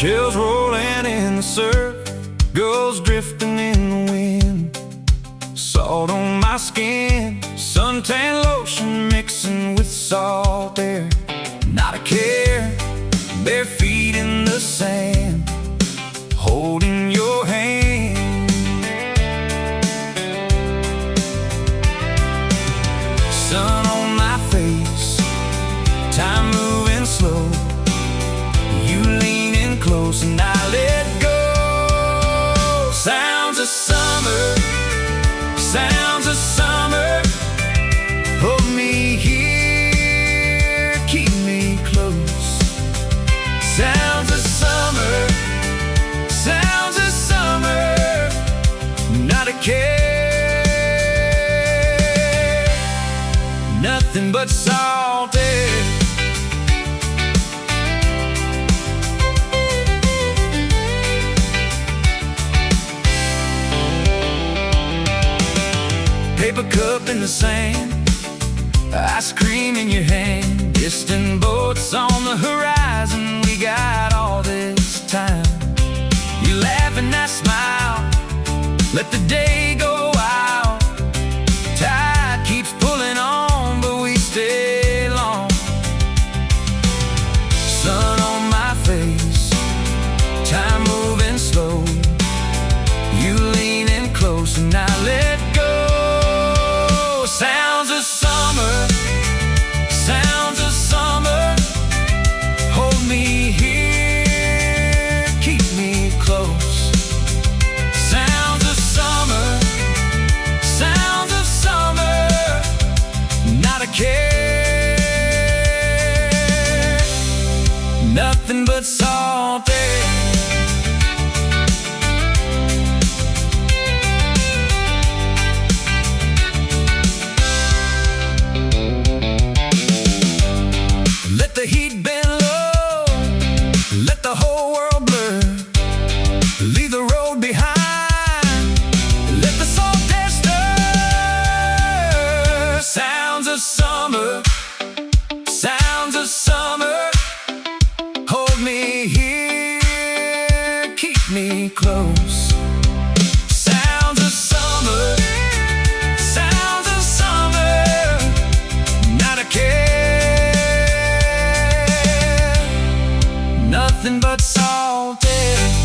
Shells rolling in the surf, gulls drifting in the wind. Salt on my skin, suntan lotion mixing with salt air. Not a care, bare feet in the sand, holding your hand. Sun on my face, time moving slow. You lean in close and I let go. Sounds of summer, sounds of summer. Hold me here, keep me close. Sounds of summer, sounds of summer. Not a care, nothing but salt air. Paper cup in the sand, ice cream in your hand. Distant boats on the horizon, we got all this time. You laugh and I smile, let the day go out. Tide keeps pulling on, but we stay long. Sun on my face, time moving slow. You lean in close and I let go. Sounds of summer, sounds of summer. Hold me here, keep me close. Sounds of summer, sounds of summer. Not a care, nothing but salt air. The heat bend low, let the whole world blur. Leave the road behind, let the salt air stir. Sounds of summer, sounds of summer. Hold me here, keep me close. Sounds of summer, sounds of summer. Not a care, nothing but salt air.